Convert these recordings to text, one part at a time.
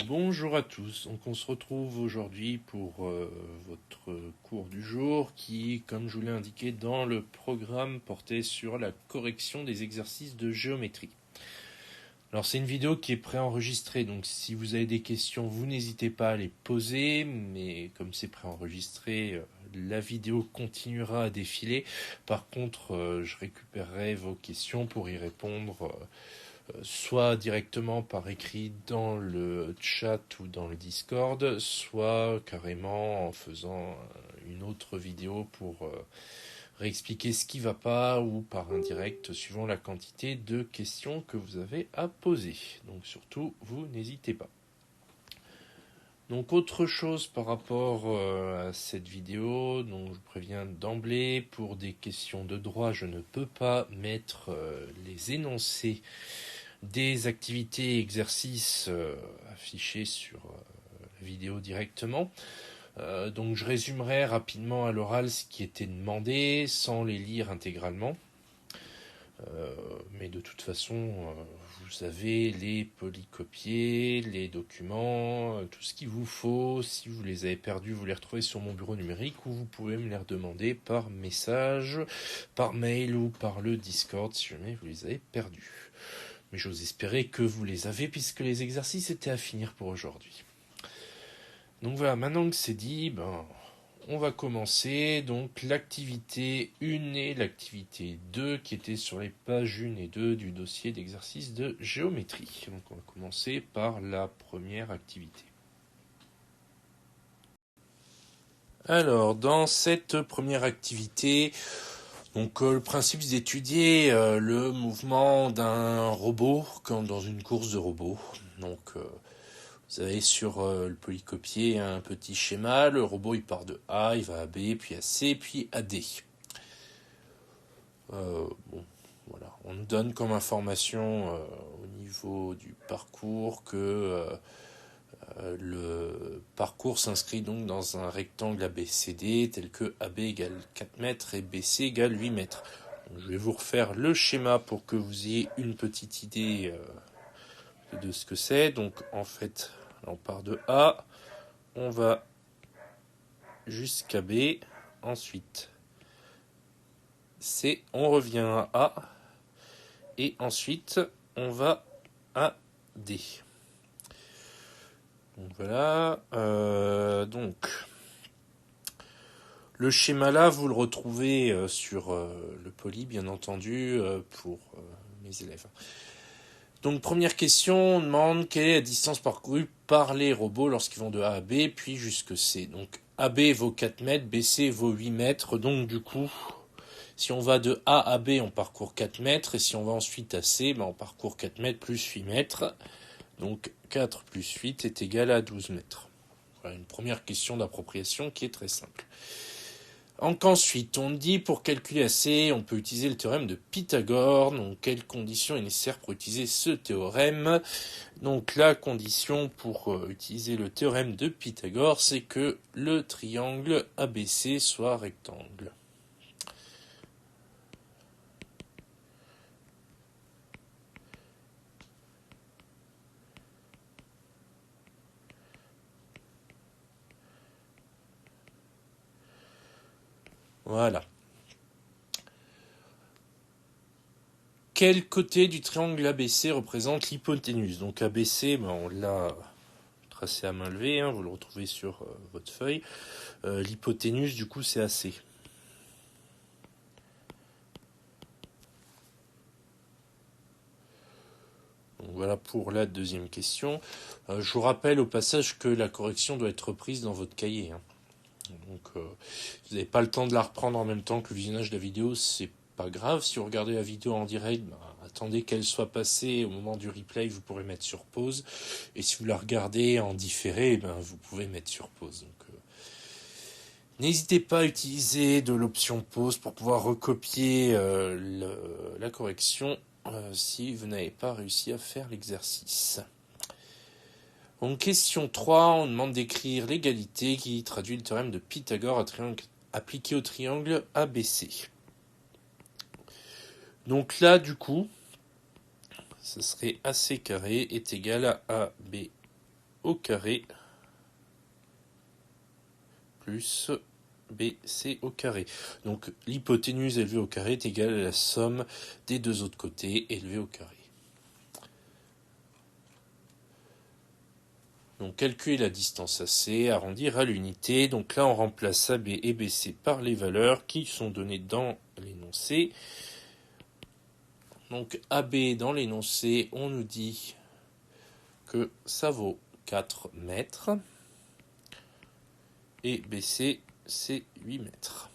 Bonjour à tous, donc on se retrouve aujourd'hui pour votre cours du jour qui, comme je vous l'ai indiqué dans le programme, portait sur la correction des exercices de géométrie. Alors c'est une vidéo qui est préenregistrée, donc si vous avez des questions, vous n'hésitez pas à les poser, mais comme c'est préenregistré, la vidéo continuera à défiler. Par contre, je récupérerai vos questions pour y répondre soit directement par écrit dans le chat ou dans le Discord, soit carrément en faisant une autre vidéo pour réexpliquer ce qui ne va pas ou par indirect suivant la quantité de questions que vous avez à poser. Donc surtout, vous n'hésitez pas. Donc autre chose par rapport à cette vidéo, donc je vous préviens d'emblée, pour des questions de droit, je ne peux pas mettre les énoncés des activités et exercices affichés sur la vidéo directement. Donc je résumerai rapidement à l'oral ce qui était demandé sans les lire intégralement. Mais de toute façon, vous avez les polycopiés, les documents, tout ce qu'il vous faut. Si vous les avez perdus, vous les retrouvez sur mon bureau numérique ou vous pouvez me les redemander par message, par mail ou par le Discord si jamais vous les avez perdus. Mais j'ose espérer que vous les avez puisque les exercices étaient à finir pour aujourd'hui. Donc voilà, maintenant que c'est dit, on va commencer. Donc l'activité 1 et l'activité 2 qui étaient sur les pages 1 et 2 du dossier d'exercice de géométrie. Donc on va commencer par la première activité. Alors, dans cette première activité, donc le principe c'est d'étudier le mouvement d'un robot comme dans une course de robots. Donc vous avez sur le polycopier un petit schéma, le robot il part de A, il va à B, puis à C, puis à D. Voilà. On nous donne comme information au niveau du parcours que le parcours s'inscrit donc dans un rectangle ABCD tel que AB égale 4 mètres et BC égale 8 mètres. Donc, je vais vous refaire le schéma pour que vous ayez une petite idée de ce que c'est. Donc en fait, on part de A, on va jusqu'à B, ensuite C, on revient à A, et ensuite on va à D. Donc voilà, donc le schéma là, vous le retrouvez sur le poly, bien entendu, pour mes élèves. Donc première question, on demande quelle est la distance parcourue par les robots lorsqu'ils vont de A à B, puis jusque C. Donc AB vaut 4 mètres, BC vaut 8 mètres, donc du coup, si on va de A à B, on parcourt 4 mètres, et si on va ensuite à C, on parcourt 4 mètres plus 8 mètres. Donc 4 plus 8 est égal à 12 mètres. Voilà une première question d'appropriation qui est très simple. Donc ensuite, on dit pour calculer AC, on peut utiliser le théorème de Pythagore. Donc quelle condition est nécessaire pour utiliser ce théorème? Donc la condition pour utiliser le théorème de Pythagore, c'est que le triangle ABC soit rectangle. Voilà. Quel côté du triangle ABC représente l'hypoténuse? Donc ABC, on l'a tracé à main levée, vous le retrouvez sur votre feuille. L'hypoténuse, du coup, c'est AC. Donc voilà pour la deuxième question. Je vous rappelle au passage que la correction doit être reprise dans votre cahier. Donc vous n'avez pas le temps de la reprendre en même temps que le visionnage de la vidéo, c'est pas grave. Si vous regardez la vidéo en direct, attendez qu'elle soit passée. Au moment du replay, vous pourrez mettre sur pause. Et si vous la regardez en différé, vous pouvez mettre sur pause. Donc, n'hésitez pas à utiliser de l'option pause pour pouvoir recopier la correction si vous n'avez pas réussi à faire l'exercice. Donc question 3, on demande d'écrire l'égalité qui traduit le théorème de Pythagore appliqué au triangle ABC. Donc là, du coup, ce serait AC carré est égal à AB au carré plus BC au carré. Donc l'hypoténuse élevée au carré est égale à la somme des deux autres côtés élevés au carré. Donc calculer la distance AC, arrondir à l'unité. Donc là on remplace AB et BC par les valeurs qui sont données dans l'énoncé. Donc AB dans l'énoncé, on nous dit que ça vaut 4 mètres. Et BC, c'est 8 mètres.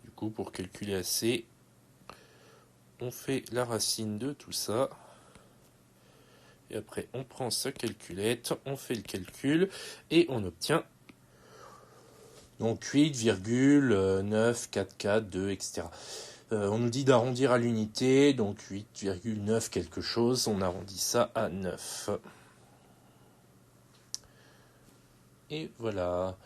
Du coup, pour calculer AC, on fait la racine de tout ça. Et après, on prend sa calculette, on fait le calcul et on obtient donc 8,944,2, etc. On nous dit d'arrondir à l'unité, donc 8,9 quelque chose, on arrondit ça à 9. Et voilà.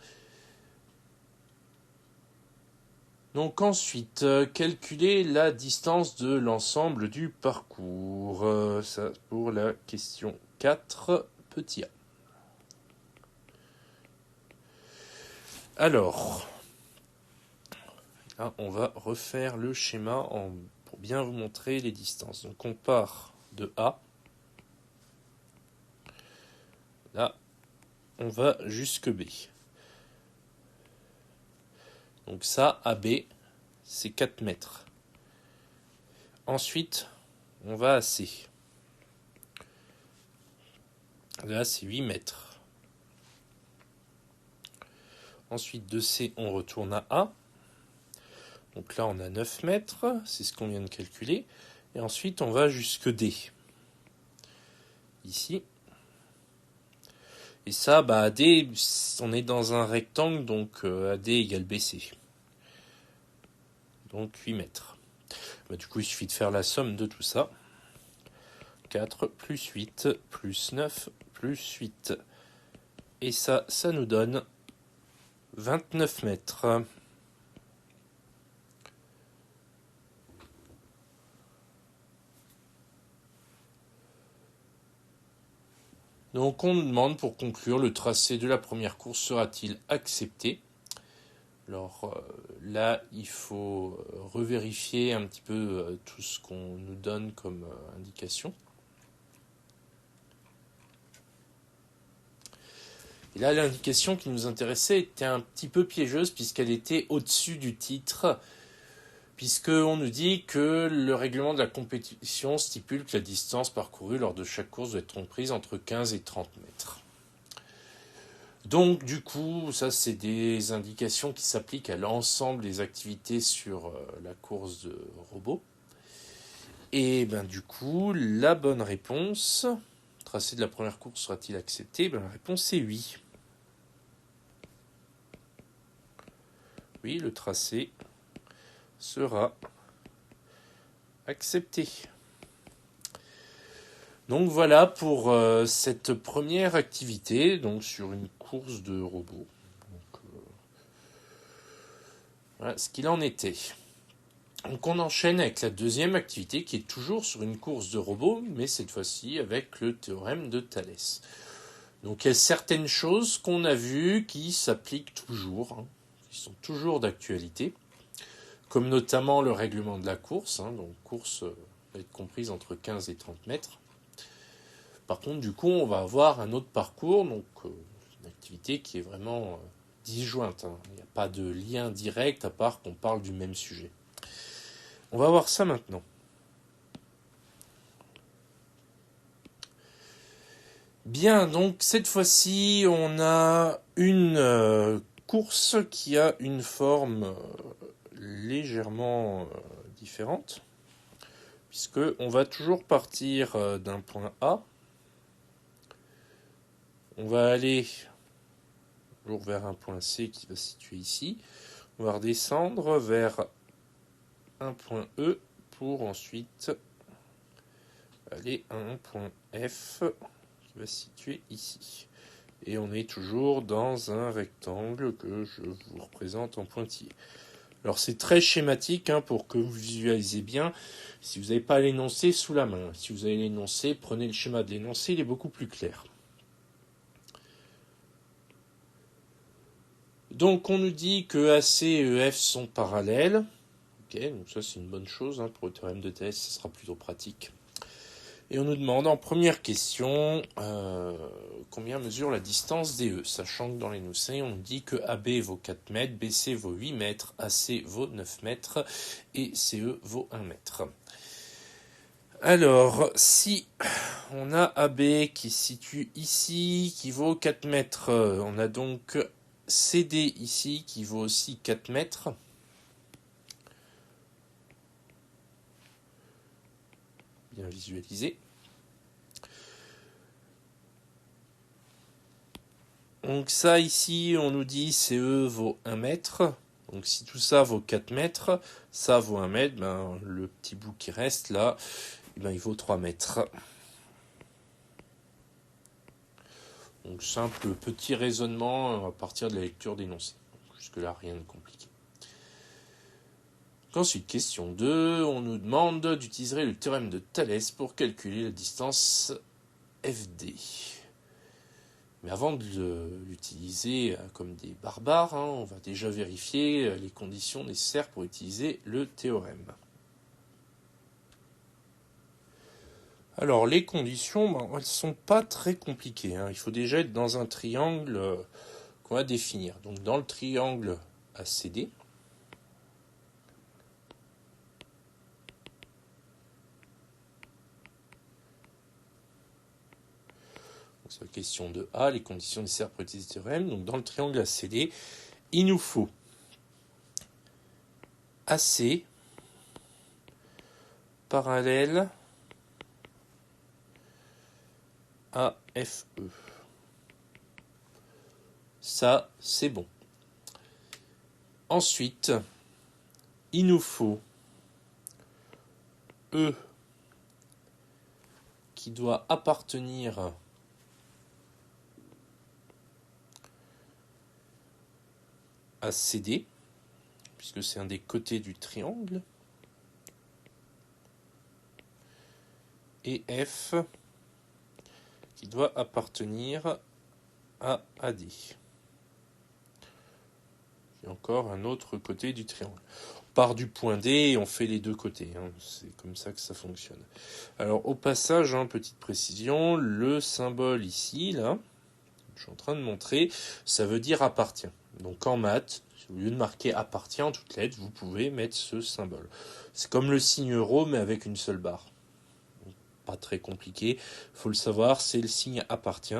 Donc ensuite, calculer la distance de l'ensemble du parcours. Ça pour la question 4, petit a. Alors, là, on va refaire le schéma pour bien vous montrer les distances. Donc on part de A. Là, on va jusque B. Donc ça, AB, c'est 4 mètres. Ensuite, on va à C. Là, c'est 8 mètres. Ensuite, de C, on retourne à A. Donc là, on a 9 mètres. C'est ce qu'on vient de calculer. Et ensuite, on va jusque D. Ici. Et ça, AD, on est dans un rectangle, donc AD égale BC. Donc 8 mètres. Du coup, il suffit de faire la somme de tout ça. 4 plus 8 plus 9 plus 8. Et ça nous donne 29 mètres. Donc on nous demande pour conclure, le tracé de la première course sera-t-il accepté ? Alors là, il faut revérifier un petit peu tout ce qu'on nous donne comme indication. Et là, l'indication qui nous intéressait était un petit peu piégeuse puisqu'elle était au-dessus du titre, puisqu'on nous dit que le règlement de la compétition stipule que la distance parcourue lors de chaque course doit être comprise entre 15 et 30 mètres. Donc du coup, ça c'est des indications qui s'appliquent à l'ensemble des activités sur la course de robots. Et du coup, la bonne réponse, le tracé de la première course sera-t-il accepté ? La réponse est oui. Oui, le tracé sera accepté. Donc voilà pour cette première activité, donc sur une course de robots. Donc, voilà ce qu'il en était. Donc on enchaîne avec la deuxième activité qui est toujours sur une course de robots, mais cette fois-ci avec le théorème de Thalès. Donc il y a certaines choses qu'on a vues qui s'appliquent toujours, qui sont toujours d'actualité, comme notamment le règlement de la course. Donc course va être comprise entre 15 et 30 mètres. Par contre, du coup, on va avoir un autre parcours, donc une activité qui est vraiment disjointe. Il n'y a pas de lien direct à part qu'on parle du même sujet. On va voir ça maintenant. Bien, donc cette fois-ci, on a une course qui a une forme légèrement différente, puisque on va toujours partir d'un point A. On va aller toujours vers un point C qui va se situer ici. On va redescendre vers un point E pour ensuite aller à un point F qui va se situer ici. Et on est toujours dans un rectangle que je vous représente en pointillé. Alors c'est très schématique pour que vous visualisez bien. Si vous n'avez pas l'énoncé sous la main, si vous avez l'énoncé, prenez le schéma de l'énoncé, il est beaucoup plus clair. Donc on nous dit que AC et EF sont parallèles. Ok, donc ça c'est une bonne chose. Pour le théorème de Thalès, ce sera plutôt pratique. Et on nous demande en première question combien mesure la distance DE, sachant que dans l'énoncé, on dit que AB vaut 4 mètres, BC vaut 8 mètres, AC vaut 9 mètres et CE vaut 1 mètre. Alors, si on a AB qui se situe ici, qui vaut 4 mètres, on a donc CD ici qui vaut aussi 4 mètres. Bien visualisé. Donc ça ici, on nous dit CE vaut 1 mètre. Donc si tout ça vaut 4 mètres, ça vaut 1 mètre, le petit bout qui reste là, il vaut 3 mètres. Donc simple petit raisonnement à partir de la lecture d'énoncé. Jusque-là, rien de compliqué. Ensuite, question 2, on nous demande d'utiliser le théorème de Thalès pour calculer la distance FD. Mais avant de l'utiliser comme des barbares, on va déjà vérifier les conditions nécessaires pour utiliser le théorème. Alors, les conditions, elles sont pas très compliquées. Il faut déjà être dans un triangle qu'on va définir. Donc, dans le triangle ACD, c'est la question de A, les conditions nécessaires pour utiliser le théorème. Donc, dans le triangle ACD, il nous faut AC parallèle à FE. Ça, c'est bon. Ensuite, il nous faut E qui doit appartenir à CD, puisque c'est un des côtés du triangle, et F qui doit appartenir à AD. Et encore un autre côté du triangle. On part du point D et on fait les deux côtés. C'est comme ça que ça fonctionne. Alors au passage, petite précision, le symbole ici, là, je suis en train de montrer, ça veut dire appartient. Donc en maths, au lieu de marquer appartient en toutes lettres, vous pouvez mettre ce symbole. C'est comme le signe euro, mais avec une seule barre. Donc, pas très compliqué. Faut le savoir, c'est le signe appartient.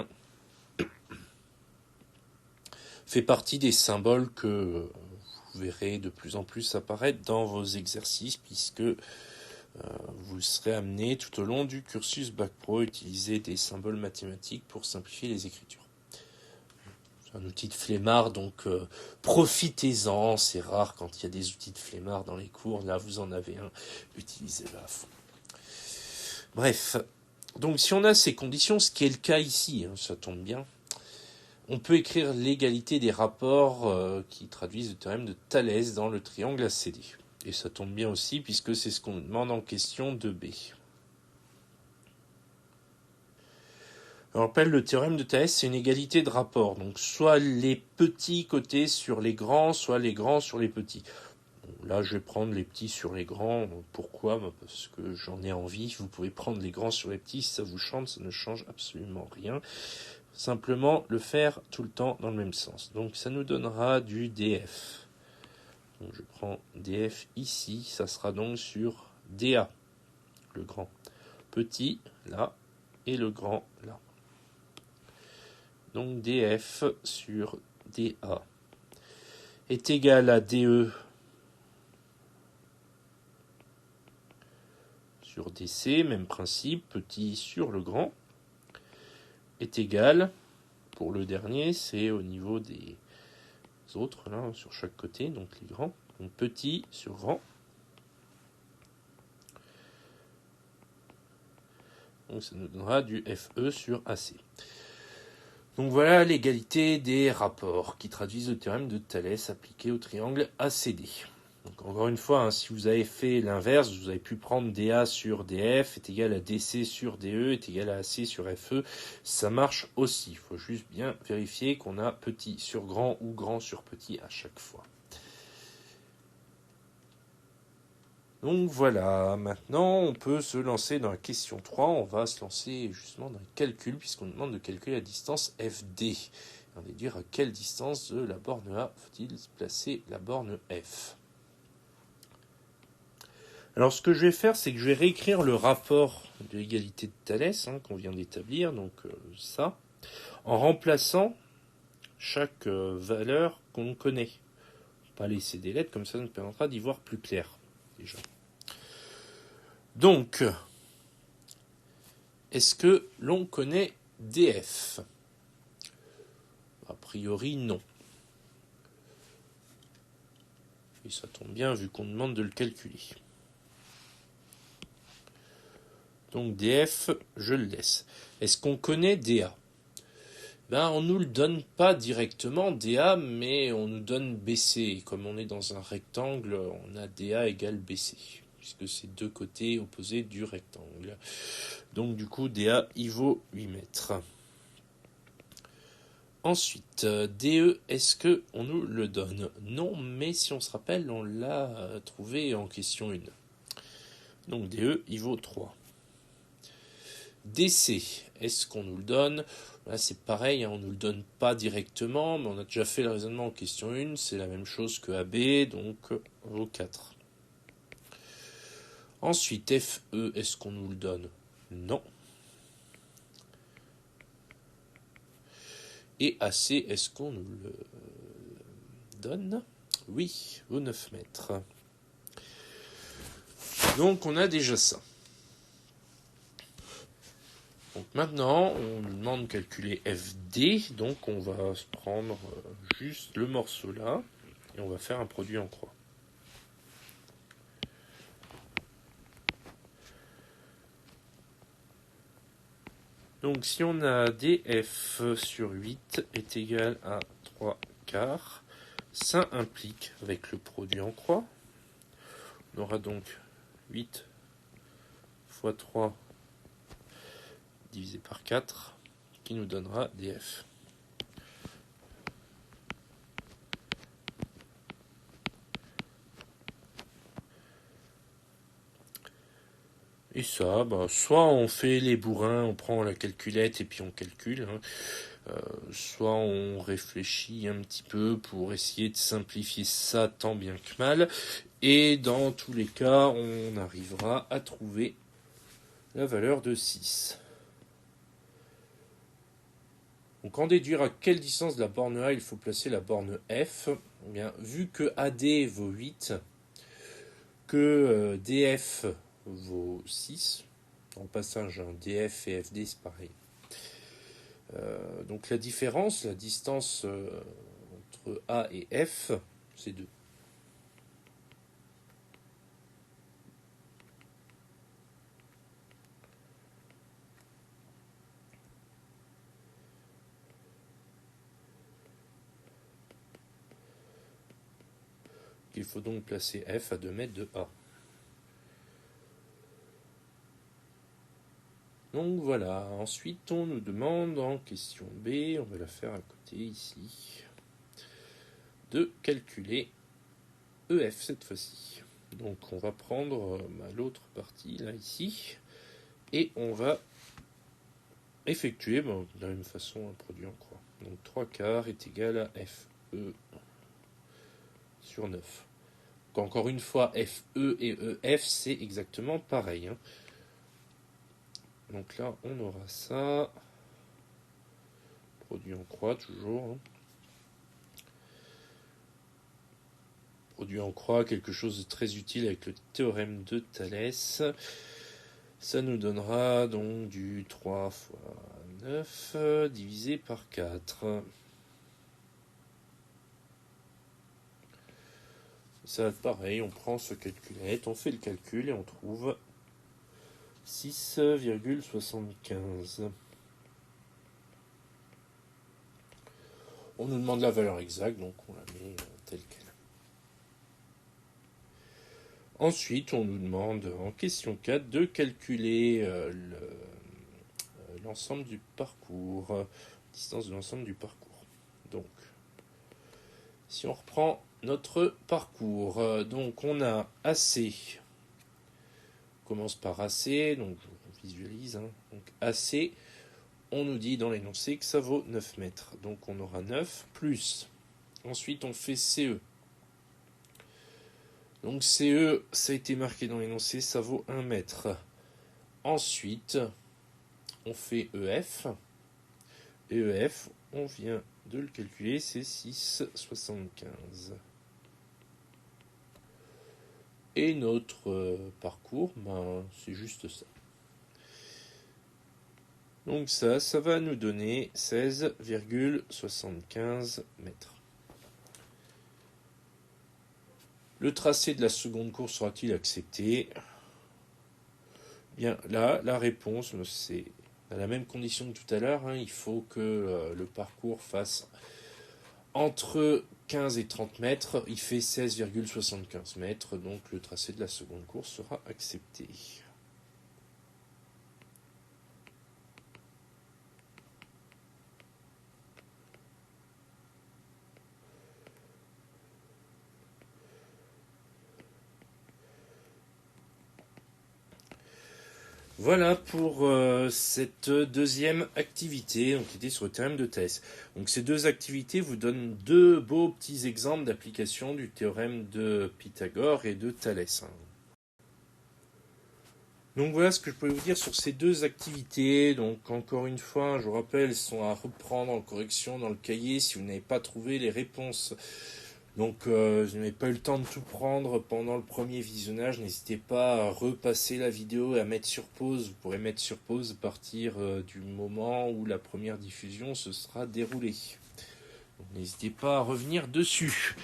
Fait partie des symboles que vous verrez de plus en plus apparaître dans vos exercices, puisque vous serez amené tout au long du cursus Bac Pro à utiliser des symboles mathématiques pour simplifier les écritures. C'est un outil de flemmard, donc profitez-en. C'est rare quand il y a des outils de flemmard dans les cours. Là, vous en avez un. Utilisez-le à fond. Bref. Donc, si on a ces conditions, ce qui est le cas ici, ça tombe bien, on peut écrire l'égalité des rapports qui traduisent le théorème de Thalès dans le triangle ACD. Et ça tombe bien aussi, puisque c'est ce qu'on nous demande en question 2B. On rappelle, le théorème de Thalès, c'est une égalité de rapport. Donc, soit les petits côtés sur les grands, soit les grands sur les petits. Bon, là, je vais prendre les petits sur les grands. Pourquoi ? Parce que j'en ai envie. Vous pouvez prendre les grands sur les petits. Si ça vous chante, ça ne change absolument rien. Simplement, le faire tout le temps dans le même sens. Donc, ça nous donnera du DF. Donc, je prends DF ici. Ça sera donc sur DA, le grand. Petit, là, et le grand, là. Donc DF sur DA est égal à DE sur DC, même principe, petit sur le grand, est égal, pour le dernier, c'est au niveau des autres, là, sur chaque côté, donc les grands, donc petit sur grand. Donc ça nous donnera du FE sur AC. Donc voilà l'égalité des rapports qui traduisent le théorème de Thalès appliqué au triangle ACD. Donc encore une fois, hein, si vous avez fait l'inverse, vous avez pu prendre DA sur DF est égal à DC sur DE est égal à AC sur FE. Ça marche aussi. Il faut juste bien vérifier qu'on a petit sur grand ou grand sur petit à chaque fois. Donc voilà, maintenant on peut se lancer dans la question 3. On va se lancer justement dans le calcul puisqu'on nous demande de calculer la distance FD. On va dire à quelle distance de la borne A faut-il placer la borne F. Alors ce que je vais faire, c'est que je vais réécrire le rapport de l'égalité de Thalès qu'on vient d'établir, donc ça, en remplaçant chaque valeur qu'on connaît. Pas laisser des lettres, comme ça nous permettra d'y voir plus clair déjà. Donc, est-ce que l'on connaît DF? A priori, non. Et ça tombe bien vu qu'on demande de le calculer. Donc DF, je le laisse. Est-ce qu'on connaît DA? On ne nous le donne pas directement DA, mais on nous donne BC. Et comme on est dans un rectangle, on a DA égale BC, puisque c'est deux côtés opposés du rectangle. Donc du coup, DA, il vaut 8 mètres. Ensuite, DE, est-ce qu'on nous le donne? Non, mais si on se rappelle, on l'a trouvé en question 1. Donc DE, il vaut 3. DC, est-ce qu'on nous le donne? Là, c'est pareil, on ne nous le donne pas directement, mais on a déjà fait le raisonnement en question 1, c'est la même chose que AB, donc vaut 4. Ensuite, FE, est-ce qu'on nous le donne? Non. Et AC, est-ce qu'on nous le donne? Oui, vaut 9 mètres. Donc on a déjà ça. Donc maintenant, on nous demande de calculer FD, donc on va se prendre juste le morceau là, et on va faire un produit en croix. Donc si on a DF sur 8 est égal à 3 quarts, ça implique, avec le produit en croix, on aura donc 8 fois 3 divisé par 4, qui nous donnera DF. Et ça, soit on fait les bourrins, on prend la calculette et puis on calcule, soit on réfléchit un petit peu pour essayer de simplifier ça tant bien que mal, et dans tous les cas, on arrivera à trouver la valeur de 6. Donc en déduire à quelle distance de la borne A il faut placer la borne F, vu que AD vaut 8, que DF vaut 6, en passage, DF et FD c'est pareil. Donc la différence, la distance entre A et F, c'est 2. Il faut donc placer F à 2 mètres de A. Donc voilà, ensuite on nous demande en question B, on va la faire à côté ici, de calculer EF cette fois-ci. Donc on va prendre l'autre partie là ici, et on va effectuer de la même façon un produit en croix. Donc 3 quarts est égal à FE sur 9. Donc encore une fois, FE et EF c'est exactement pareil. Donc là, on aura ça. Produit en croix, toujours. Produit en croix, quelque chose de très utile avec le théorème de Thalès. Ça nous donnera donc du 3 fois 9 divisé par 4. Ça va être pareil, on prend ce calculette, on fait le calcul et on trouve 6,75. On nous demande la valeur exacte, donc on la met telle qu'elle. Ensuite, on nous demande en question 4 de calculer l'ensemble du parcours, distance de l'ensemble du parcours. Donc, si on reprend notre parcours, donc on a AC, on commence par AC, donc on visualise, donc AC, on nous dit dans l'énoncé que ça vaut 9 mètres, donc on aura 9 plus, ensuite on fait CE. Donc CE, ça a été marqué dans l'énoncé, ça vaut 1 mètre. Ensuite, on fait EF. Et EF, on vient de le calculer, c'est 6,75. Et notre parcours, c'est juste ça. Donc ça va nous donner 16,75 mètres. Le tracé de la seconde course sera-t-il accepté? Bien, là, la réponse, c'est à la même condition que tout à l'heure. Il faut que le parcours fasse entre 15 et 30 mètres. Il fait 16,75 mètres, donc le tracé de la seconde course sera accepté. Voilà pour cette deuxième activité, donc, qui était sur le théorème de Thalès. Donc ces deux activités vous donnent deux beaux petits exemples d'application du théorème de Pythagore et de Thalès. Donc voilà ce que je peux vous dire sur ces deux activités. Donc encore une fois, je vous rappelle, elles sont à reprendre en correction dans le cahier si vous n'avez pas trouvé les réponses. Donc je n'avais pas eu le temps de tout prendre pendant le premier visionnage. N'hésitez pas à repasser la vidéo et à mettre sur pause. Vous pourrez mettre sur pause à partir du moment où la première diffusion se sera déroulée. Donc, n'hésitez pas à revenir dessus.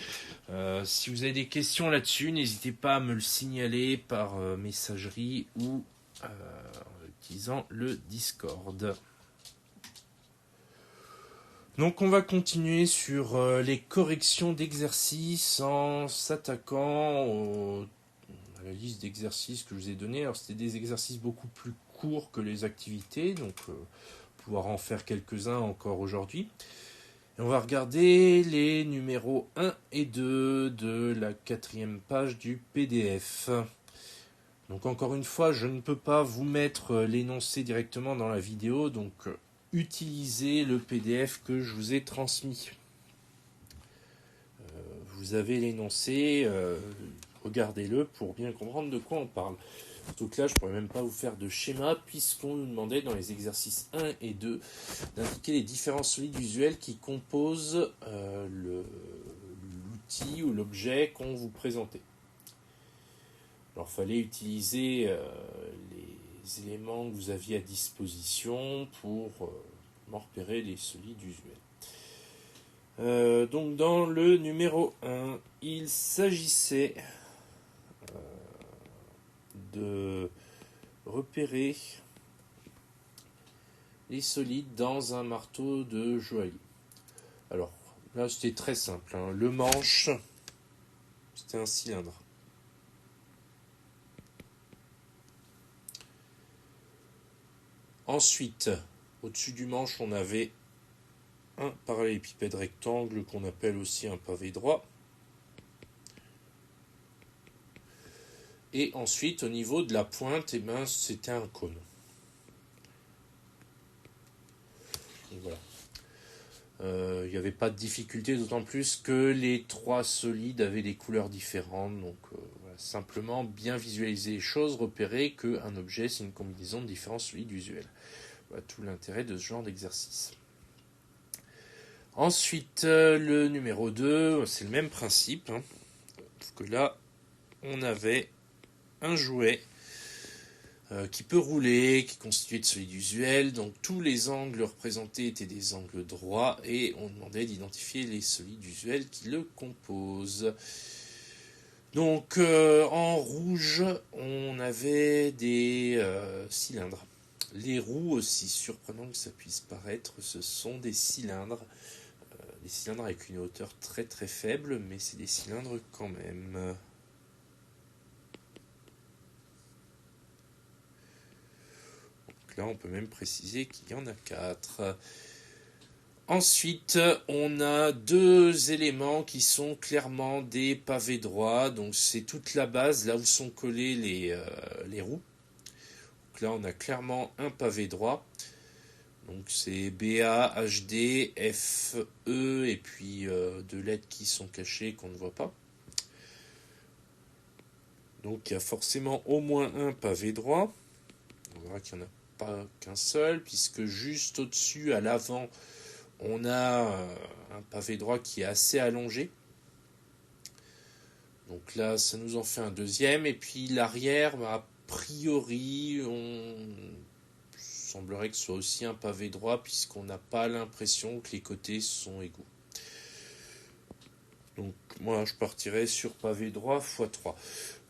Si vous avez des questions là-dessus, n'hésitez pas à me le signaler par messagerie ou en utilisant le Discord. Donc on va continuer sur les corrections d'exercices en s'attaquant à la liste d'exercices que je vous ai donnée. Alors c'était des exercices beaucoup plus courts que les activités, donc pouvoir en faire quelques-uns encore aujourd'hui. Et on va regarder les numéros 1 et 2 de la 4e page du PDF. Donc encore une fois, je ne peux pas vous mettre l'énoncé directement dans la vidéo, donc utilisez le PDF que je vous ai transmis. Vous avez l'énoncé, regardez-le pour bien comprendre de quoi on parle. Surtout que là, je ne pourrais même pas vous faire de schéma puisqu'on nous demandait dans les exercices 1 et 2 d'indiquer les différents solides usuels qui composent l'outil ou l'objet qu'on vous présentait. Alors, il fallait utiliser les éléments que vous aviez à disposition pour repérer les solides usuels. Donc dans le numéro 1, il s'agissait de repérer les solides dans un marteau de joaillier. Alors là c'était très simple. Le manche, c'était un cylindre. Ensuite, au-dessus du manche, on avait un parallélépipède rectangle qu'on appelle aussi un pavé droit. Et ensuite, au niveau de la pointe, c'était un cône. Donc voilà. Il n'y avait pas de difficulté, d'autant plus que les trois solides avaient des couleurs différentes. Donc voilà, simplement bien visualiser les choses, repérer qu'un objet, c'est une combinaison de différents solides usuels. Voilà tout l'intérêt de ce genre d'exercice. Ensuite, le numéro 2, c'est le même principe. Sauf que là, on avait un jouet qui peut rouler, qui est constitué de solides usuels. Donc tous les angles représentés étaient des angles droits et on demandait d'identifier les solides usuels qui le composent. Donc en rouge, on avait des cylindres. Les roues, aussi surprenant que ça puisse paraître, ce sont des cylindres. Des cylindres avec une hauteur très très faible, mais c'est des cylindres quand même. Donc là, on peut même préciser qu'il y en a 4. Ensuite, on a 2 éléments qui sont clairement des pavés droits. Donc c'est toute la base, là où sont collés les roues. Donc là, on a clairement un pavé droit. Donc c'est BA, HD, FE et puis 2 lettres qui sont cachées qu'on ne voit pas. Donc il y a forcément au moins un pavé droit. On verra qu'il n'y en a pas qu'un seul, puisque juste au-dessus, à l'avant, on a un pavé droit qui est assez allongé. Donc là, ça nous en fait un deuxième. Et puis l'arrière, a priori, on semblerait que ce soit aussi un pavé droit, puisqu'on n'a pas l'impression que les côtés sont égaux. Donc moi, je partirais sur pavé droit x3.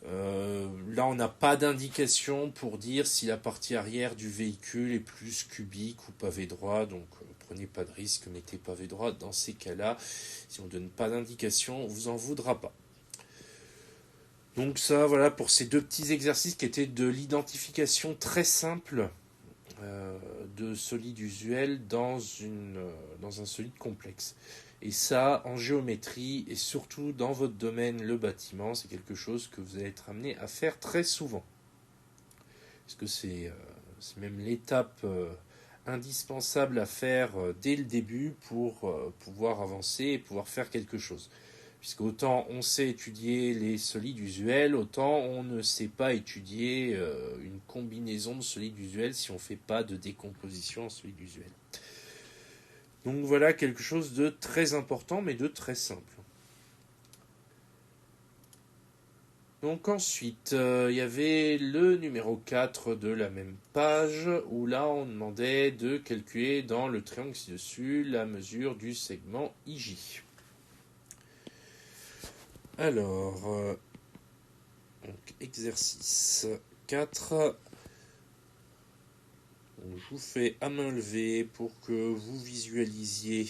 Là, on n'a pas d'indication pour dire si la partie arrière du véhicule est plus cubique ou pavé droit. Donc, prenez pas de risque, mettez pavé droit. Dans ces cas-là, si on ne donne pas d'indication, on vous en voudra pas. Donc ça, voilà pour ces 2 petits exercices qui étaient de l'identification très simple de solides usuels dans un solide complexe. Et ça, en géométrie, et surtout dans votre domaine, le bâtiment, c'est quelque chose que vous allez être amené à faire très souvent. Parce que c'est même l'étape indispensable à faire dès le début pour pouvoir avancer et pouvoir faire quelque chose. Puisque autant on sait étudier les solides usuels, autant on ne sait pas étudier une combinaison de solides usuels si on ne fait pas de décomposition en solides usuels. Donc voilà quelque chose de très important, mais de très simple. Donc ensuite, il y avait le numéro 4 de la même page, où là on demandait de calculer dans le triangle ci-dessus la mesure du segment IJ. Alors, donc exercice 4. Donc, je vous fais à main levée pour que vous visualisiez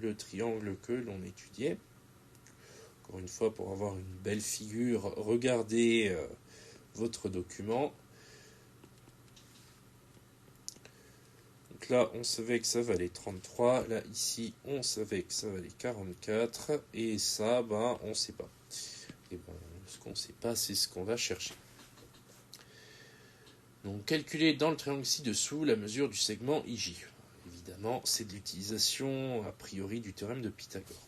le triangle que l'on étudiait. Encore une fois, pour avoir une belle figure, regardez votre document. Donc là, on savait que ça valait 33. Là, ici, on savait que ça valait 44. Et ça, on ne sait pas. Et ce qu'on ne sait pas, c'est ce qu'on va chercher. Donc, calculer dans le triangle ci-dessous la mesure du segment IJ. Évidemment, c'est de l'utilisation a priori du théorème de Pythagore.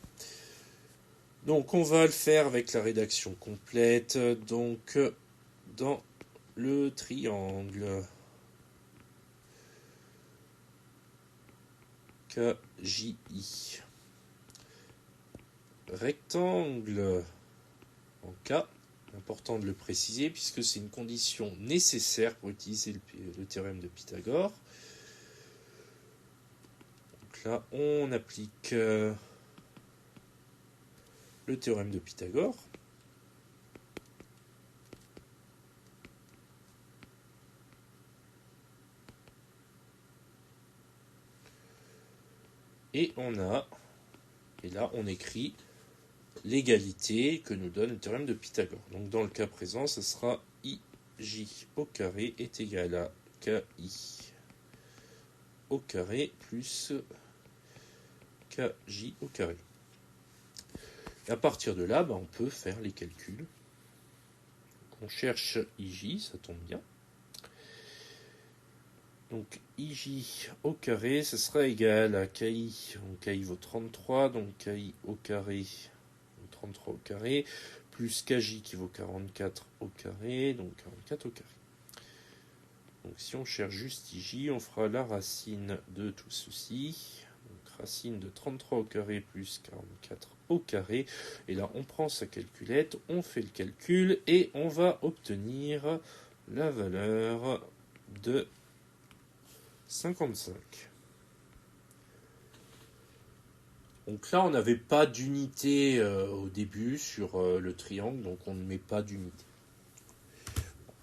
Donc, on va le faire avec la rédaction complète. Donc, dans le triangle KJI, rectangle en K, important de le préciser puisque c'est une condition nécessaire pour utiliser le théorème de Pythagore. Donc là, on applique le théorème de Pythagore. Et là on écrit l'égalité que nous donne le théorème de Pythagore. Donc dans le cas présent, ce sera IJ au carré est égal à KI au carré plus KJ au carré. Et à partir de là, on peut faire les calculs. Donc on cherche IJ, ça tombe bien. Donc IJ au carré, ce sera égal à KI. Donc KI vaut 33, donc KI au carré, 33 au carré, plus KJ qui vaut 44 au carré, donc 44 au carré. Donc si on cherche juste IJ, on fera la racine de tout ceci. Donc racine de 33 au carré plus 44 au carré. Et là, on prend sa calculette, on fait le calcul et on va obtenir la valeur de 55. Donc là, on n'avait pas d'unité au début sur le triangle, donc on ne met pas d'unité.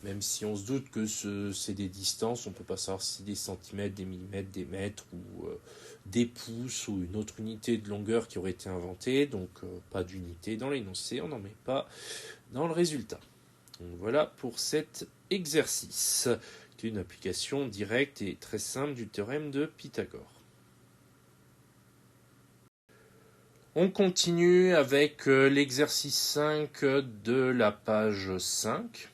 Même si on se doute que c'est des distances, on ne peut pas savoir si des centimètres, des millimètres, des mètres ou des pouces ou une autre unité de longueur qui aurait été inventée. Donc pas d'unité dans l'énoncé, on n'en met pas dans le résultat. Donc voilà pour cet exercice. C'est une application directe et très simple du théorème de Pythagore. On continue avec l'exercice 5 de la page 5.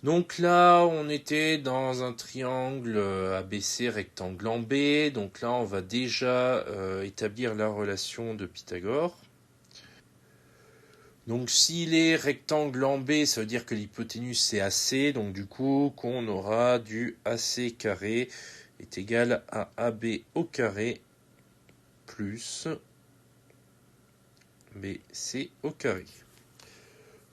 Donc là, on était dans un triangle ABC, rectangle en B. Donc là, on va déjà établir la relation de Pythagore. Donc s'il est rectangle en B, ça veut dire que l'hypoténuse c'est AC. Donc du coup, qu'on aura du AC carré est égal à AB au carré plus BC au carré.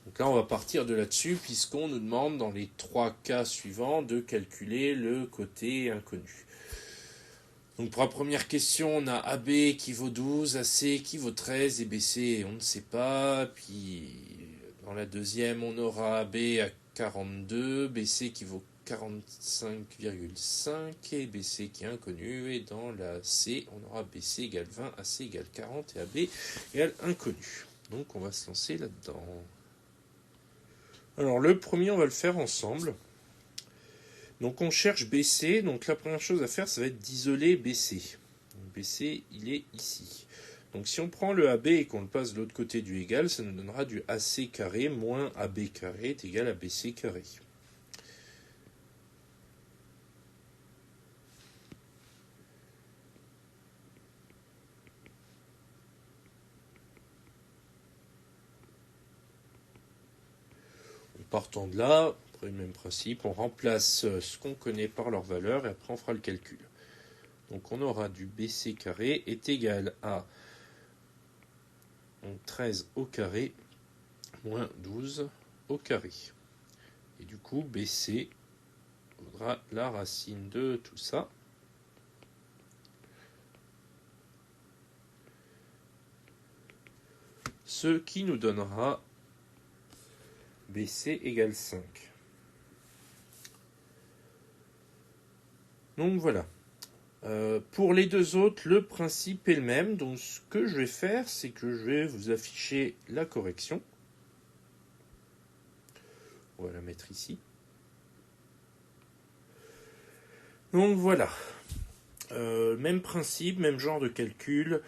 Donc là, on va partir de là-dessus puisqu'on nous demande dans les 3 cas suivants de calculer le côté inconnu. Donc pour la première question, on a AB qui vaut 12, AC qui vaut 13 et BC on ne sait pas. Puis dans la deuxième, on aura AB à 42, BC qui vaut 45,5 et BC qui est inconnu. Et dans la C, on aura BC égale 20, AC égale 40 et AB égale inconnu. Donc on va se lancer là-dedans. Alors le premier, on va le faire ensemble. Donc on cherche BC, donc la première chose à faire, ça va être d'isoler BC. Donc BC, il est ici. Donc si on prend le AB et qu'on le passe de l'autre côté du égal, ça nous donnera du AC carré moins AB carré est égal à BC carré. Partant de là, après le même principe, on remplace ce qu'on connaît par leur valeur et après on fera le calcul. Donc on aura du BC carré est égal à 13 au carré moins 12 au carré. Et du coup, BC vaudra la racine de tout ça. Ce qui nous donnera BC égale 5. Donc voilà. Pour les deux autres, le principe est le même. Donc ce que je vais faire, c'est que je vais vous afficher la correction. On va la mettre ici. Donc voilà. Même principe, même genre de calcul.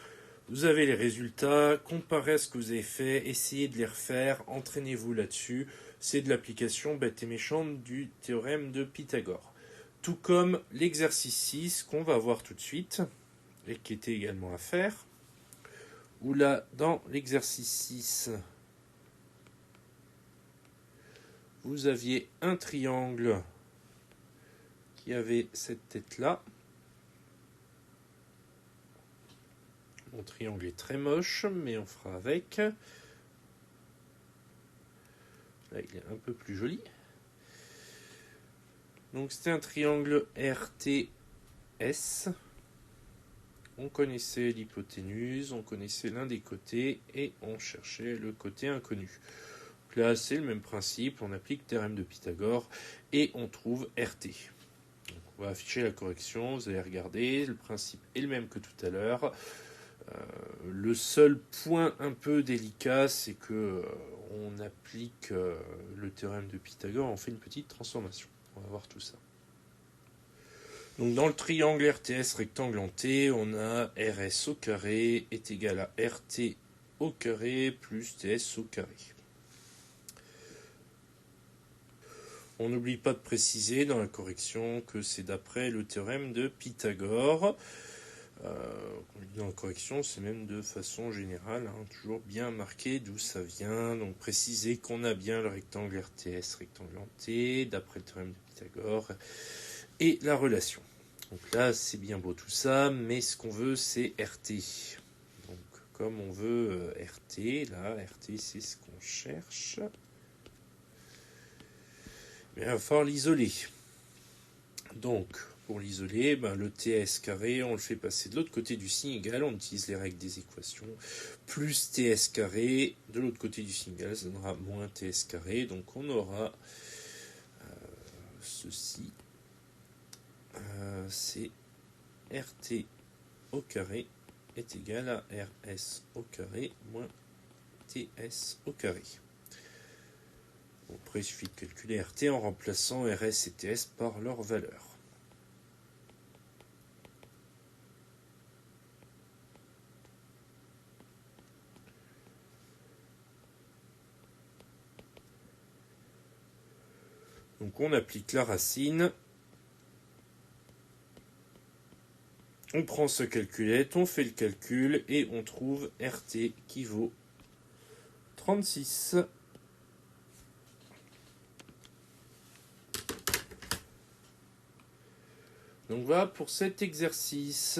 Vous avez les résultats, comparez à ce que vous avez fait, essayez de les refaire, entraînez-vous là-dessus. C'est de l'application bête et méchante du théorème de Pythagore. Tout comme l'exercice 6 qu'on va voir tout de suite, et qui était également à faire, où là, dans l'exercice 6, vous aviez un triangle qui avait cette tête-là. Mon triangle est très moche, mais on fera avec. Là, il est un peu plus joli. Donc, c'était un triangle RTS. On connaissait l'hypoténuse, on connaissait l'un des côtés, et on cherchait le côté inconnu. Donc là, c'est le même principe. On applique le théorème de Pythagore, et on trouve RT. Donc, on va afficher la correction. Vous allez regarder. Le principe est le même que tout à l'heure. Le seul point un peu délicat, c'est que on applique le théorème de Pythagore, on fait une petite transformation. On va voir tout ça. Donc dans le triangle RTS rectangle en T, on a RS au carré est égal à RT au carré plus TS au carré. On n'oublie pas de préciser dans la correction que c'est d'après le théorème de Pythagore. Dans la correction, c'est même de façon générale, toujours bien marqué d'où ça vient. Donc préciser qu'on a bien le rectangle RTS, rectangle en T, d'après le théorème de Pythagore, et la relation. Donc là, c'est bien beau tout ça, mais ce qu'on veut, c'est RT. Donc comme on veut RT, là, RT, c'est ce qu'on cherche. Mais il va falloir l'isoler. Donc, pour l'isoler, le TS carré, on le fait passer de l'autre côté du signe égal, on utilise les règles des équations, plus TS carré, de l'autre côté du signe égal, ça donnera moins TS carré, donc on aura ceci, c'est RT au carré est égal à RS au carré moins RTS au carré. Après, il suffit de calculer RT en remplaçant RS et TS par leur valeur. Donc on applique la racine. On prend sa calculette, on fait le calcul et on trouve RT qui vaut 36. Donc voilà pour cet exercice.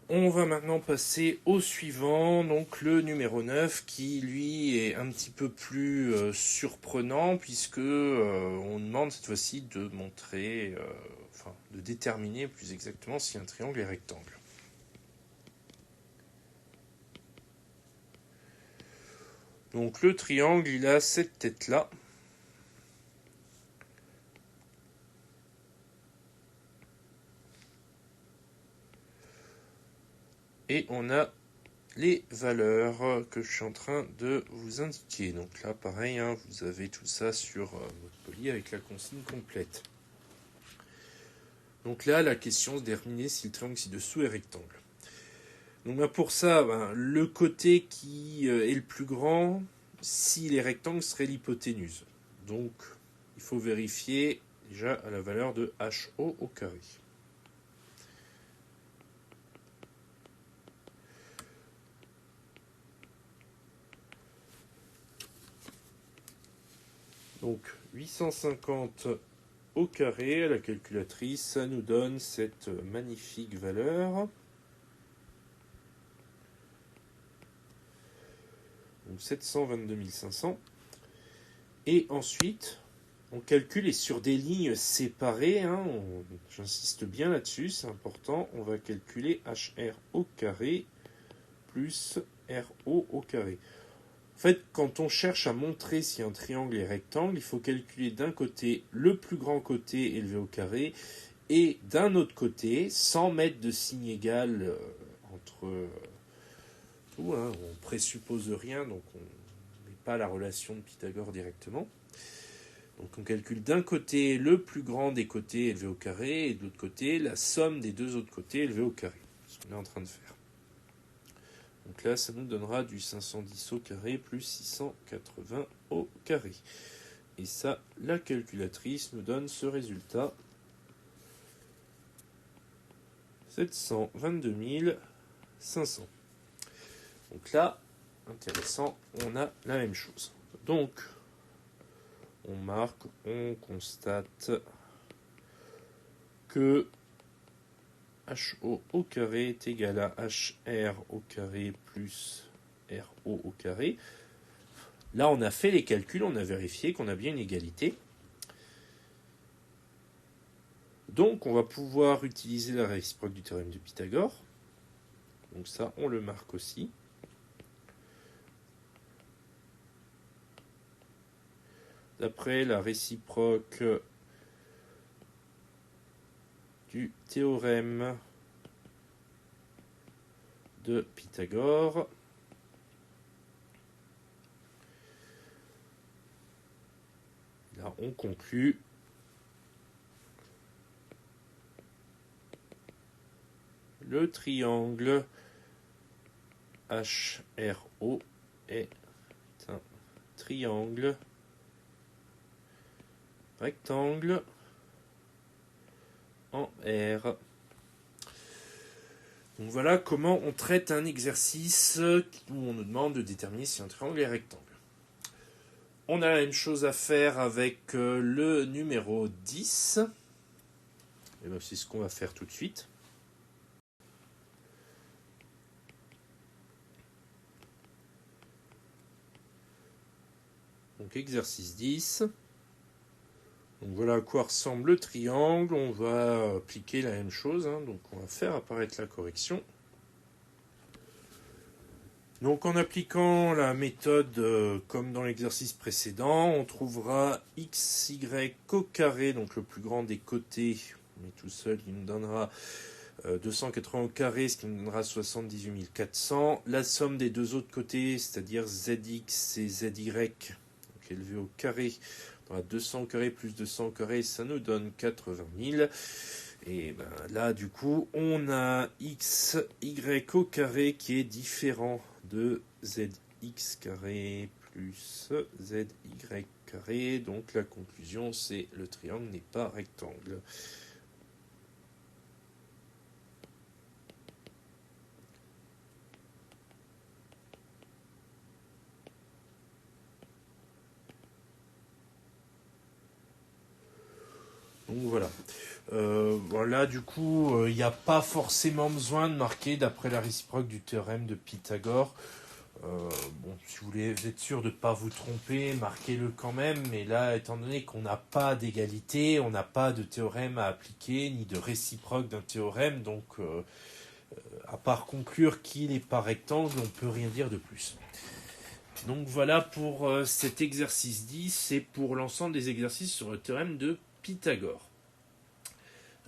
On va maintenant passer au suivant, donc le numéro 9, qui lui est un petit peu plus surprenant, puisque on demande cette fois-ci de montrer, de déterminer plus exactement si un triangle est rectangle. Donc le triangle, il a cette tête-là. Et on a les valeurs que je suis en train de vous indiquer. Donc là, pareil, vous avez tout ça sur votre poly avec la consigne complète. Donc là, la question, c'est de déterminer si le triangle ci-dessous est rectangle. Donc pour ça, le côté qui est le plus grand, s'il est rectangle, serait l'hypoténuse. Donc, il faut vérifier déjà à la valeur de HO au carré. Donc 850 au carré à la calculatrice, ça nous donne cette magnifique valeur. Donc 722 500. Et ensuite, on calcule et sur des lignes séparées, j'insiste bien là-dessus, c'est important, on va calculer HR au carré plus RO au carré. En fait, quand on cherche à montrer si un triangle est rectangle, il faut calculer d'un côté le plus grand côté élevé au carré et d'un autre côté, sans mettre de signe égal entre tout, on présuppose rien, donc on ne met pas la relation de Pythagore directement. Donc on calcule d'un côté le plus grand des côtés élevé au carré et de l'autre côté la somme des deux autres côtés élevés au carré. C'est ce qu'on est en train de faire. Donc là, ça nous donnera du 510 au carré plus 680 au carré. Et ça, la calculatrice nous donne ce résultat. 722 500. Donc là, intéressant, on a la même chose. Donc, on marque, on constate que HO au carré est égal à HR au carré plus RO au carré. Là, on a fait les calculs, on a vérifié qu'on a bien une égalité. Donc, on va pouvoir utiliser la réciproque du théorème de Pythagore. Donc ça, on le marque aussi. D'après la réciproque du théorème de Pythagore, là on conclut le triangle HRO est un triangle rectangle en R. Donc voilà comment on traite un exercice où on nous demande de déterminer si un triangle est rectangle. On a la même chose à faire avec le numéro 10. Et bien, c'est ce qu'on va faire tout de suite. Donc exercice 10. Donc voilà à quoi ressemble le triangle. On va appliquer la même chose. Donc on va faire apparaître la correction. Donc en appliquant la méthode comme dans l'exercice précédent, on trouvera xy au carré, donc le plus grand des côtés, mais tout seul, il nous donnera 280 au carré, ce qui nous donnera 78 400. La somme des deux autres côtés, c'est-à-dire ZX et ZY, donc élevé au carré, on a 200 au carré plus 200 au carré, ça nous donne 80 000. Et ben là, du coup, on a x, y au carré qui est différent de zx carré plus zy carré. Donc la conclusion, c'est le triangle n'est pas rectangle. Donc voilà. Voilà, du coup, il n'y a pas forcément besoin de marquer d'après la réciproque du théorème de Pythagore. Bon, si vous voulez être sûr de ne pas vous tromper, marquez-le quand même. Mais là, étant donné qu'on n'a pas d'égalité, on n'a pas de théorème à appliquer, ni de réciproque d'un théorème, donc à part conclure qu'il n'est pas rectangle, on ne peut rien dire de plus. Donc voilà pour cet exercice 10 et pour l'ensemble des exercices sur le théorème de Pythagore.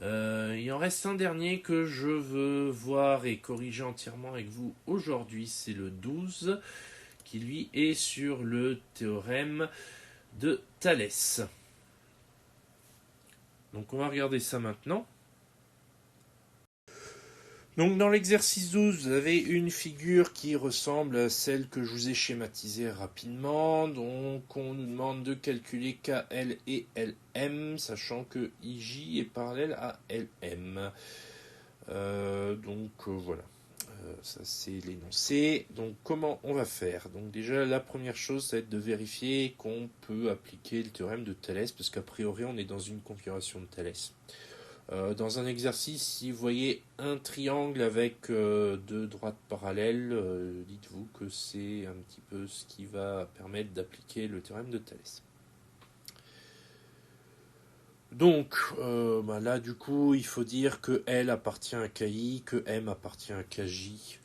Il en reste un dernier que je veux voir et corriger entièrement avec vous aujourd'hui, c'est le 12, qui lui est sur le théorème de Thalès. Donc on va regarder ça maintenant. Donc dans l'exercice 12, vous avez une figure qui ressemble à celle que je vous ai schématisée rapidement. Donc on nous demande de calculer KL et LM, sachant que IJ est parallèle à LM. Voilà, ça c'est l'énoncé. Donc comment on va faire? Donc déjà la première chose, ça va être de vérifier qu'on peut appliquer le théorème de Thalès, parce qu'a priori on est dans une configuration de Thalès. Dans un exercice, si vous voyez un triangle avec deux droites parallèles, dites-vous que c'est un petit peu ce qui va permettre d'appliquer le théorème de Thalès. Donc, là, du coup, il faut dire que L appartient à KI, que M appartient à KJ.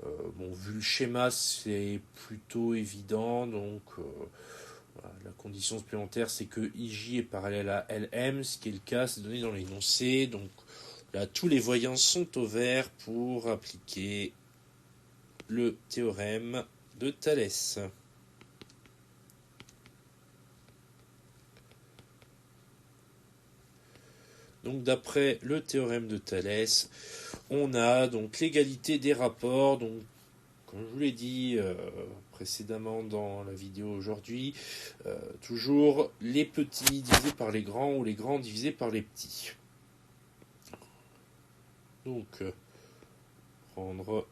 Vu le schéma, c'est plutôt évident, donc... La condition supplémentaire, c'est que IJ est parallèle à LM, ce qui est le cas, c'est donné dans l'énoncé. Donc là, tous les voyants sont au vert pour appliquer le théorème de Thalès. Donc d'après le théorème de Thalès, on a donc l'égalité des rapports. Donc comme je vous l'ai dit précédemment dans la vidéo aujourd'hui, toujours les petits divisés par les grands ou les grands divisés par les petits. Donc, prendre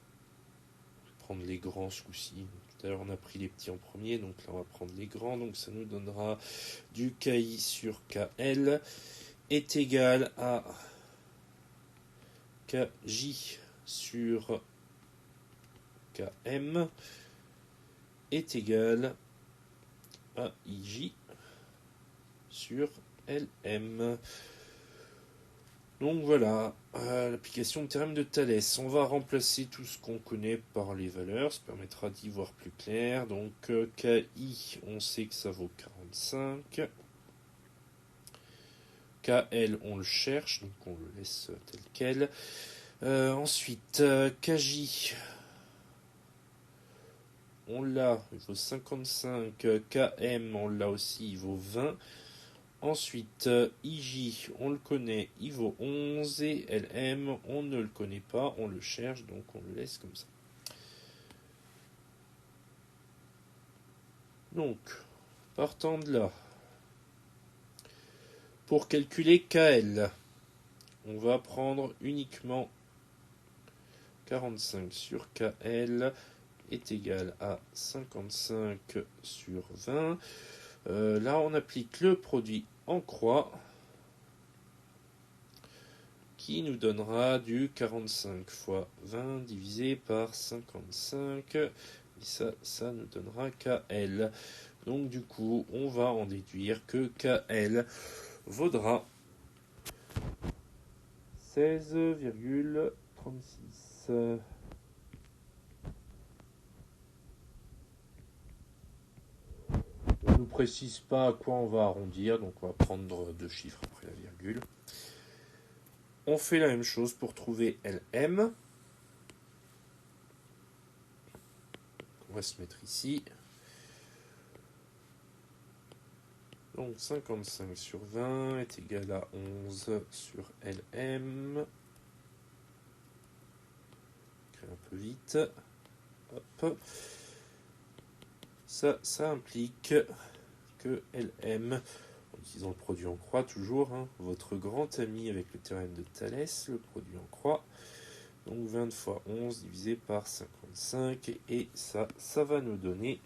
les grands ce coup-ci. Tout à l'heure, on a pris les petits en premier, donc là, on va prendre les grands. Donc, ça nous donnera du KI sur KL est égal à KJ sur KM est égal à IJ sur LM. Donc voilà, l'application de théorème de Thalès. On va remplacer tout ce qu'on connaît par les valeurs, ça permettra d'y voir plus clair. Donc KI, on sait que ça vaut 45. KL, on le cherche, donc on le laisse tel quel. Ensuite, KJ, on l'a, il vaut 55. KM, on l'a aussi, il vaut 20. Ensuite, IJ, on le connaît, il vaut 11. Et LM, on ne le connaît pas, on le cherche, donc on le laisse comme ça. Donc, partant de là, pour calculer KL, on va prendre uniquement 45 sur KL est égal à 55 sur 20. Là, on applique le produit en croix qui nous donnera du 45 fois 20 divisé par 55. Et ça nous donnera KL. Donc du coup, on va en déduire que KL vaudra 16,36. On ne nous précise pas à quoi on va arrondir, donc on va prendre deux chiffres après la virgule. on fait la même chose pour trouver LM. On va se mettre ici. Donc 55 sur 20 est égal à 11 sur LM. Un peu vite. Hop. Ça implique que LM, en utilisant le produit en croix toujours, votre grand ami avec le théorème de Thalès, le produit en croix, donc 20 fois 11 divisé par 55, et ça va nous donner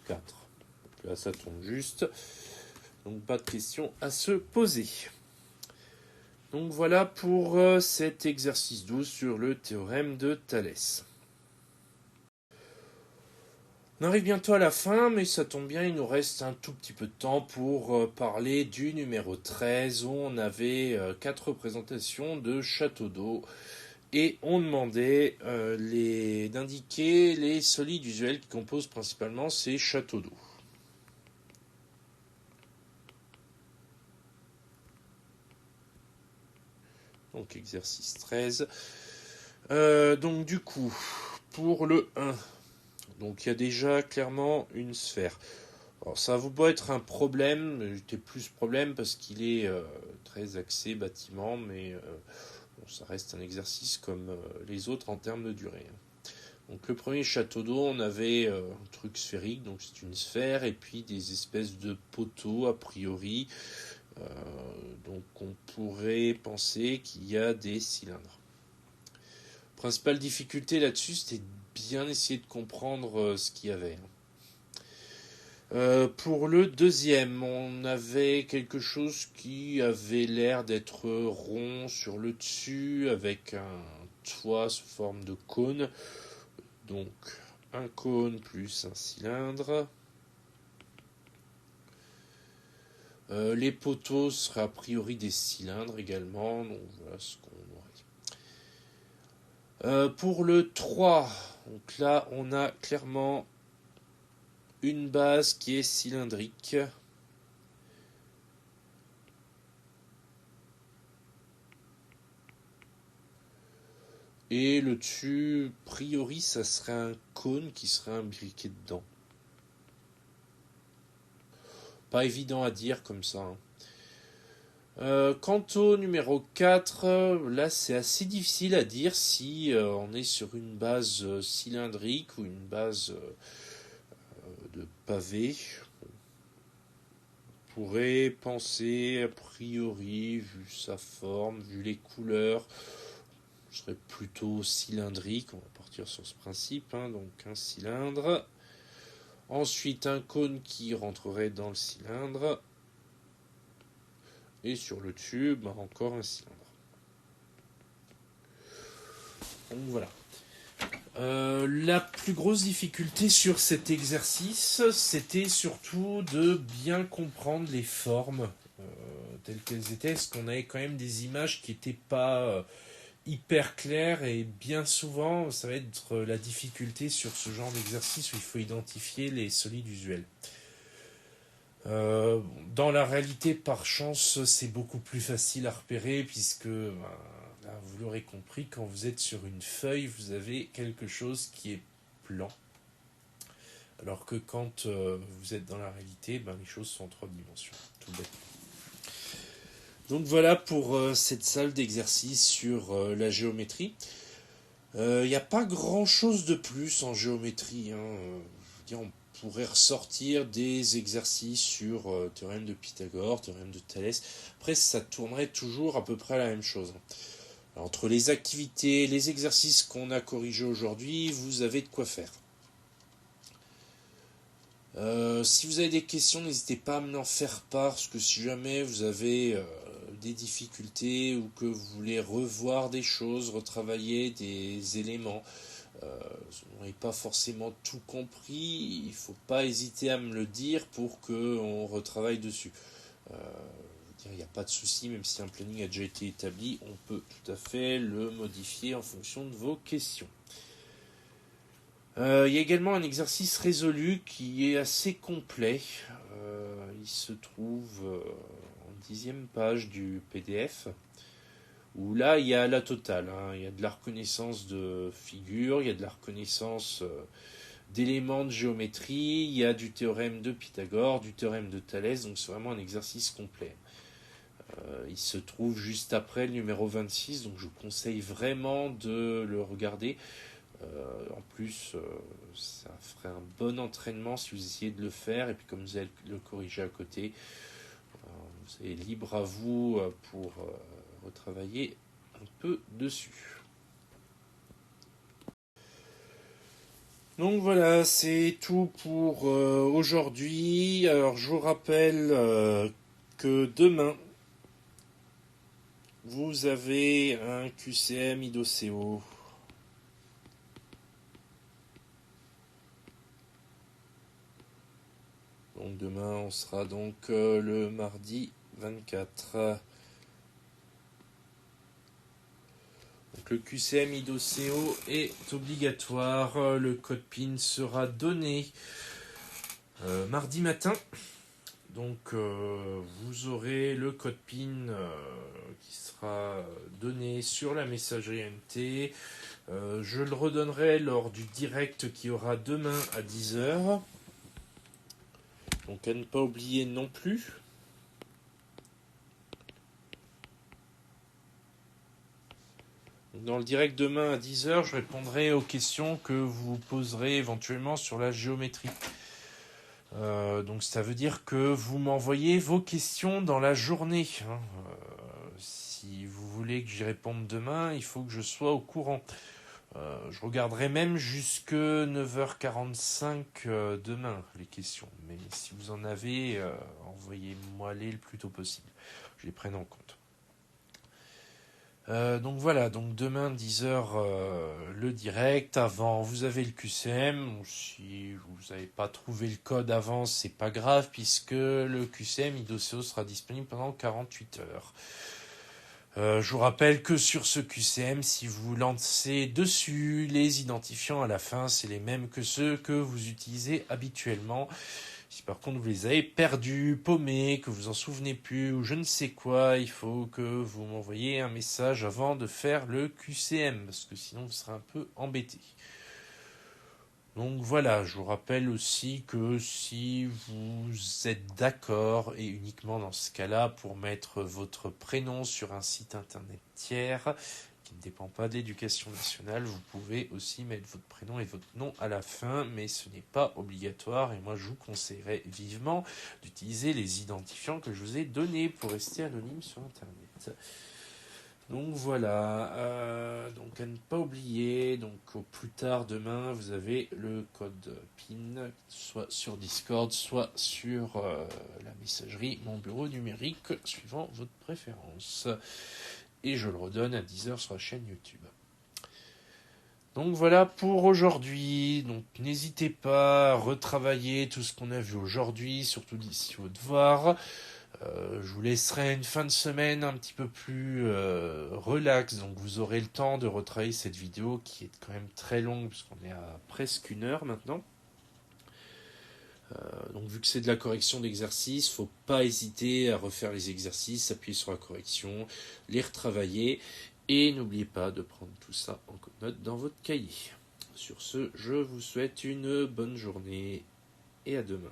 4. Donc là ça tombe juste, donc pas de question à se poser. Donc voilà pour cet exercice 12 sur le théorème de Thalès. On arrive bientôt à la fin, mais ça tombe bien, il nous reste un tout petit peu de temps pour parler du numéro 13, où on avait 4 représentations de châteaux d'eau, et on demandait d'indiquer les solides usuels qui composent principalement ces châteaux d'eau. Donc exercice 13. Donc du coup, pour le 1... Donc il y a déjà clairement une sphère. Alors ça va pas être un problème, c'était plus problème parce qu'il est très axé bâtiment, mais bon, ça reste un exercice comme les autres en termes de durée. Donc le premier château d'eau, on avait un truc sphérique, donc c'est une sphère, et puis des espèces de poteaux a priori. Donc on pourrait penser qu'il y a des cylindres. Principale difficulté là-dessus, c'était bien essayer de comprendre ce qu'il y avait. Pour le deuxième, on avait quelque chose qui avait l'air d'être rond sur le dessus, avec un toit sous forme de cône. Donc un cône plus un cylindre. Les poteaux seraient a priori des cylindres également, donc voilà ce qu'on aurait. Pour le 3, donc là on a clairement une base qui est cylindrique. Et le dessus, a priori, ça serait un cône qui serait imbriqué dedans. Pas évident à dire comme ça. Quant au numéro 4, là c'est assez difficile à dire si on est sur une base cylindrique ou une base de pavé. On pourrait penser, a priori, vu sa forme, vu les couleurs, serait plutôt cylindrique. On va partir sur ce principe, donc un cylindre. Ensuite, un cône qui rentrerait dans le cylindre. Et sur le tube, encore un cylindre. Donc voilà. La plus grosse difficulté sur cet exercice, c'était surtout de bien comprendre les formes telles qu'elles étaient, parce qu'on avait quand même des images qui n'étaient pas hyper claires, et bien souvent, ça va être la difficulté sur ce genre d'exercice où il faut identifier les solides usuels. Dans la réalité, par chance, c'est beaucoup plus facile à repérer, puisque là, vous l'aurez compris, quand vous êtes sur une feuille, vous avez quelque chose qui est plan. Alors que quand vous êtes dans la réalité, les choses sont en 3 dimensions. Tout bête. Donc voilà pour cette salle d'exercice sur la géométrie. Il n'y a pas grand chose de plus en géométrie. On pourrait ressortir des exercices sur théorème de Pythagore, théorème de Thalès. Après, ça tournerait toujours à peu près à la même chose. Alors, entre les activités, les exercices qu'on a corrigés aujourd'hui, vous avez de quoi faire. Si vous avez des questions, n'hésitez pas à me en faire part, parce que si jamais vous avez des difficultés ou que vous voulez revoir des choses, retravailler des éléments, vous n'aurez pas forcément tout compris, il ne faut pas hésiter à me le dire pour qu'on retravaille dessus. Il n'y a pas de souci, même si un planning a déjà été établi, on peut tout à fait le modifier en fonction de vos questions. Il y a également un exercice résolu qui est assez complet. Il se trouve en 10e page du PDF. où là, il y a la totale, hein. Il y a de la reconnaissance de figures, il y a de la reconnaissance d'éléments de géométrie, il y a du théorème de Pythagore, du théorème de Thalès, donc c'est vraiment un exercice complet. Il se trouve juste après le numéro 26, donc je vous conseille vraiment de le regarder. En plus, ça ferait un bon entraînement si vous essayez de le faire, et puis comme vous allez le corriger à côté, c'est libre à vous pour retravailler un peu dessus. Donc voilà, c'est tout pour aujourd'hui. Alors je vous rappelle que demain, vous avez un QCM IDOCO. Donc demain, on sera donc le mardi 24. Donc le QCM IDOCO est obligatoire. Le code PIN sera donné mardi matin. Donc vous aurez le code PIN qui sera donné sur la messagerie MT. Je le redonnerai lors du direct qui aura demain à 10h. Donc à ne pas oublier non plus. Dans le direct demain à 10h, je répondrai aux questions que vous poserez éventuellement sur la géométrie. Donc ça veut dire que vous m'envoyez vos questions dans la journée. Si vous voulez que j'y réponde demain, il faut que je sois au courant. Je regarderai même jusque 9h45 demain les questions. Mais si vous en avez, envoyez-moi les le plus tôt possible. Je les prenne en compte. Donc voilà, donc demain 10h le direct. Avant, vous avez le QCM. Si vous n'avez pas trouvé le code avant, c'est pas grave puisque le QCM IDOCO sera disponible pendant 48 heures. Je vous rappelle que sur ce QCM, si vous lancez dessus, les identifiants à la fin, c'est les mêmes que ceux que vous utilisez habituellement. Si par contre vous les avez perdus, paumés, que vous en souvenez plus ou je ne sais quoi, il faut que vous m'envoyiez un message avant de faire le QCM, parce que sinon vous serez un peu embêté. Donc voilà, je vous rappelle aussi que si vous êtes d'accord, et uniquement dans ce cas-là, pour mettre votre prénom sur un site internet tiers, qui ne dépend pas de l'éducation nationale, vous pouvez aussi mettre votre prénom et votre nom à la fin, mais ce n'est pas obligatoire, et moi je vous conseillerais vivement d'utiliser les identifiants que je vous ai donnés pour rester anonyme sur internet. Donc voilà, donc à ne pas oublier, donc au plus tard demain, vous avez le code PIN, soit sur Discord, soit sur la messagerie Mon Bureau Numérique, suivant votre préférence. Et je le redonne à 10h sur la chaîne YouTube. Donc voilà pour aujourd'hui. Donc n'hésitez pas à retravailler tout ce qu'on a vu aujourd'hui, surtout d'ici au devoir. Je vous laisserai une fin de semaine un petit peu plus relax, donc vous aurez le temps de retravailler cette vidéo qui est quand même très longue puisqu'on est à presque 1 heure maintenant. Donc vu que c'est de la correction d'exercices, faut pas hésiter à refaire les exercices, appuyer sur la correction, les retravailler et n'oubliez pas de prendre tout ça en note dans votre cahier. Sur ce, je vous souhaite une bonne journée et à demain.